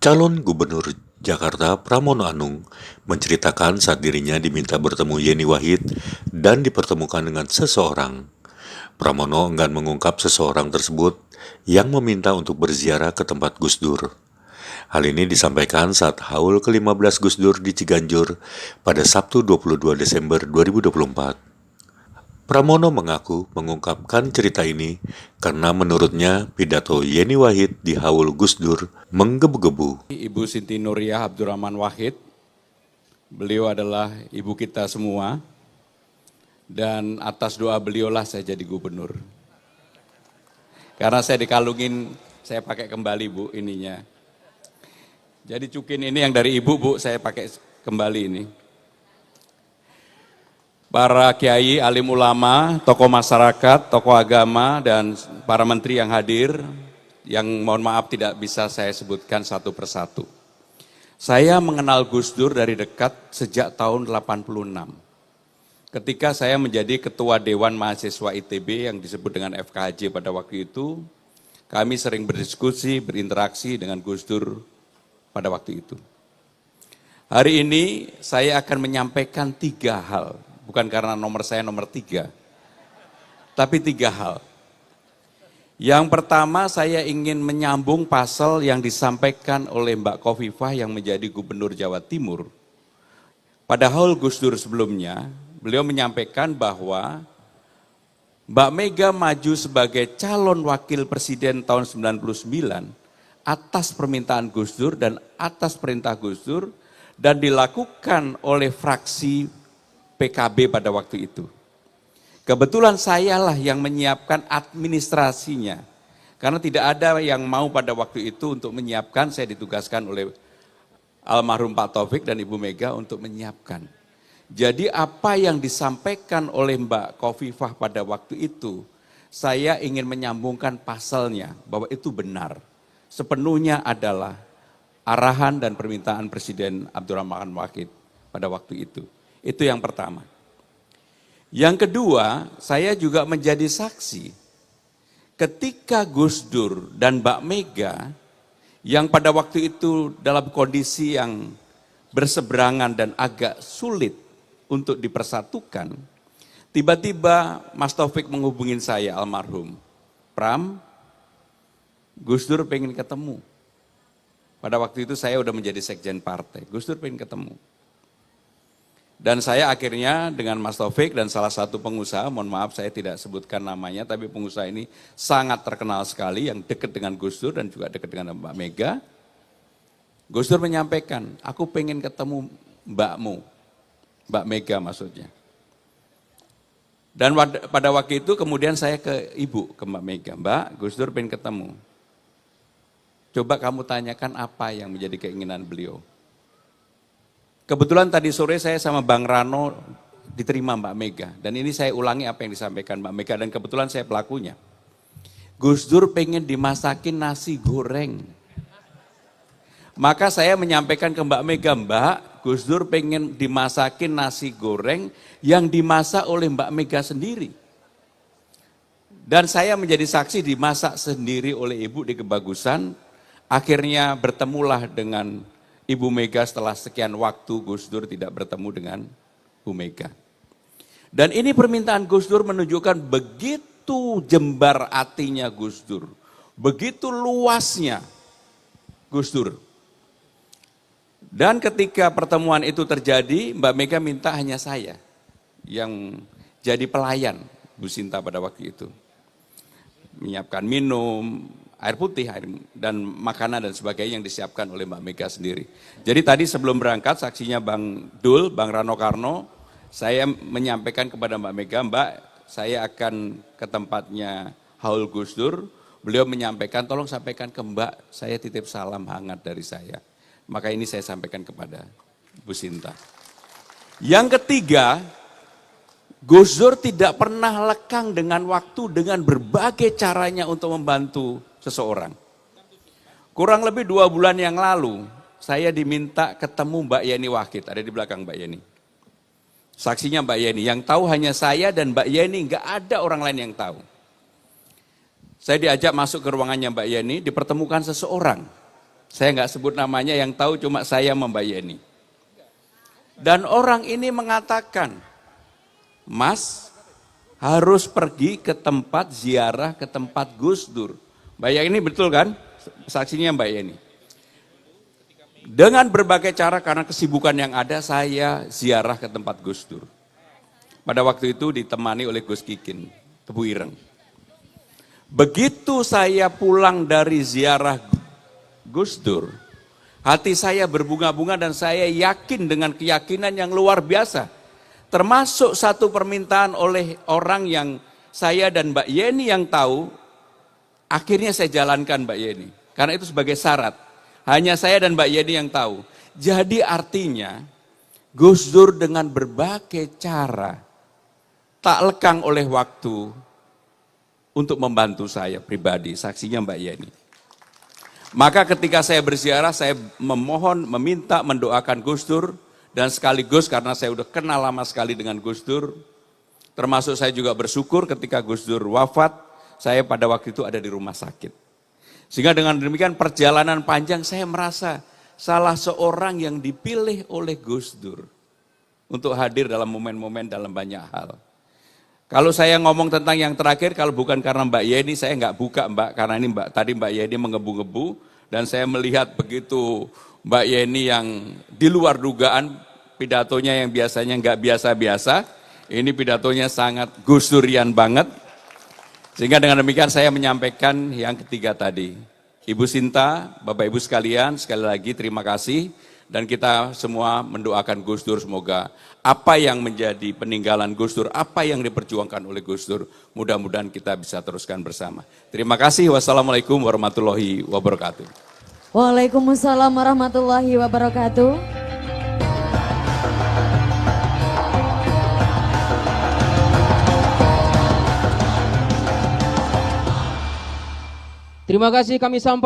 Calon Gubernur Jakarta Pramono Anung menceritakan saat dirinya diminta bertemu Yeni Wahid dan dipertemukan dengan seseorang. Pramono enggan mengungkap seseorang tersebut yang meminta untuk berziarah ke tempat Gus Dur. Hal ini disampaikan saat haul ke-15 Gus Dur di Ciganjur pada Sabtu 22 Desember 2024. Pramono mengaku mengungkapkan cerita ini karena menurutnya pidato Yeni Wahid di haul Gus Dur menggebu-gebu. Ibu Siti Nuriyah Abdurrahman Wahid, beliau adalah ibu kita semua, dan atas doa beliaulah saya jadi gubernur. Karena saya dikalungin, saya pakai kembali Bu ininya. Jadi cukin ini yang dari ibu Bu, saya pakai kembali ini. Para kiai, alim ulama, tokoh masyarakat, tokoh agama, dan para menteri yang hadir, yang mohon maaf tidak bisa saya sebutkan satu persatu. Saya mengenal Gus Dur dari dekat sejak tahun 86. Ketika saya menjadi ketua Dewan Mahasiswa ITB yang disebut dengan FKJ pada waktu itu, kami sering berdiskusi, berinteraksi dengan Gus Dur pada waktu itu. Hari ini saya akan menyampaikan 3 hal. Bukan karena nomor saya nomor 3, tapi 3 hal. Yang pertama, saya ingin menyambung pasal yang disampaikan oleh Mbak Khofifah yang menjadi Gubernur Jawa Timur. Pada haul Gus Dur sebelumnya, beliau menyampaikan bahwa Mbak Mega maju sebagai calon wakil presiden tahun 99 atas permintaan Gus Dur dan atas perintah Gus Dur dan dilakukan oleh fraksi PKB pada waktu itu. Kebetulan sayalah yang menyiapkan administrasinya. Karena tidak ada yang mau pada waktu itu untuk menyiapkan, saya ditugaskan oleh almarhum Pak Taufik dan Ibu Mega untuk menyiapkan. Jadi apa yang disampaikan oleh Mbak Khofifah pada waktu itu, saya ingin menyambungkan pasalnya bahwa itu benar. Sepenuhnya adalah arahan dan permintaan Presiden Abdurrahman Wahid pada waktu itu. Itu yang pertama. Yang kedua, saya juga menjadi saksi ketika Gus Dur dan Mbak Mega yang pada waktu itu dalam kondisi yang berseberangan dan agak sulit untuk dipersatukan, tiba-tiba Mas Taufik menghubungin saya almarhum, Pram, Gus Dur pengen ketemu. Pada waktu itu saya udah menjadi sekjen partai, Gus Dur pengen ketemu. Dan saya akhirnya dengan Mas Taufik dan salah satu pengusaha, mohon maaf saya tidak sebutkan namanya, tapi pengusaha ini sangat terkenal sekali yang dekat dengan Gus Dur dan juga dekat dengan Mbak Mega. Gus Dur menyampaikan, aku pengen ketemu mbakmu, Mbak Mega maksudnya. Dan pada waktu itu kemudian saya ke ibu, ke Mbak Mega, Mbak Gus Dur pengen ketemu. Coba kamu tanyakan apa yang menjadi keinginan beliau. Kebetulan tadi sore saya sama Bang Rano diterima Mbak Mega. Dan ini saya ulangi apa yang disampaikan Mbak Mega dan kebetulan saya pelakunya. Gus Dur pengen dimasakin nasi goreng. Maka saya menyampaikan ke Mbak Mega, Mbak, Gus Dur pengen dimasakin nasi goreng yang dimasak oleh Mbak Mega sendiri. Dan saya menjadi saksi dimasak sendiri oleh Ibu di Kebagusan. Akhirnya bertemulah dengan Ibu Mega setelah sekian waktu Gus Dur tidak bertemu dengan Bu Mega. Dan ini permintaan Gus Dur menunjukkan begitu jembar hatinya Gus Dur. Begitu luasnya Gus Dur. Dan ketika pertemuan itu terjadi, Mbak Mega minta hanya saya yang jadi pelayan Bu Sinta pada waktu itu. Menyiapkan minum, air putih, dan makanan dan sebagainya yang disiapkan oleh Mbak Mega sendiri. Jadi tadi sebelum berangkat saksinya Bang Dul, Bang Rano Karno, saya menyampaikan kepada Mbak Mega, Mbak saya akan ke tempatnya haul Gus Dur, beliau menyampaikan tolong sampaikan ke Mbak, saya titip salam hangat dari saya. Maka ini saya sampaikan kepada Bu Sinta. Yang ketiga, Gus Dur tidak pernah lekang dengan waktu dengan berbagai caranya untuk membantu seseorang. Kurang lebih 2 bulan yang lalu, saya diminta ketemu Mbak Yeni Wahid, ada di belakang Mbak Yeni. Saksinya Mbak Yeni, yang tahu hanya saya dan Mbak Yeni, nggak ada orang lain yang tahu. Saya diajak masuk ke ruangannya Mbak Yeni, dipertemukan seseorang. Saya nggak sebut namanya, yang tahu cuma saya sama Mbak Yeni. Dan orang ini mengatakan, Mas harus pergi ke tempat ziarah, ke tempat Gus Dur. Mbak Yeni betul kan? Saksinya Mbak Yeni. Dengan berbagai cara karena kesibukan yang ada, saya ziarah ke tempat Gus Dur. Pada waktu itu ditemani oleh Gus Kikin, Tebu Ireng. Begitu saya pulang dari ziarah Gus Dur, hati saya berbunga-bunga dan saya yakin dengan keyakinan yang luar biasa. Termasuk satu permintaan oleh orang yang saya dan Mbak Yeni yang tahu, akhirnya saya jalankan Mbak Yeni. Karena itu sebagai syarat. Hanya saya dan Mbak Yeni yang tahu. Jadi artinya Gus Dur dengan berbagai cara tak lekang oleh waktu untuk membantu saya pribadi, saksinya Mbak Yeni. Maka ketika saya berziarah, saya memohon, meminta, mendoakan Gus Dur, dan sekaligus karena saya udah kenal lama sekali dengan Gus Dur, termasuk saya juga bersyukur ketika Gus Dur wafat, saya pada waktu itu ada di rumah sakit. Sehingga dengan demikian perjalanan panjang saya merasa salah seorang yang dipilih oleh Gus Dur untuk hadir dalam momen-momen dalam banyak hal. Kalau saya ngomong tentang yang terakhir, kalau bukan karena Mbak Yeni, saya nggak buka Mbak, karena ini tadi Mbak Yeni mengebu-ngebu, dan saya melihat begitu Mbak Yeni yang di luar dugaan, pidatonya yang biasanya nggak biasa-biasa, ini pidatonya sangat Gus Durian banget. Sehingga dengan demikian saya menyampaikan yang ketiga tadi. Ibu Sinta, Bapak Ibu sekalian, sekali lagi terima kasih. Dan kita semua mendoakan Gus Dur semoga apa yang menjadi peninggalan Gus Dur, apa yang diperjuangkan oleh Gus Dur, mudah-mudahan kita bisa teruskan bersama. Terima kasih. Wassalamualaikum warahmatullahi wabarakatuh. Waalaikumsalam warahmatullahi wabarakatuh. Terima kasih kami sampaikan.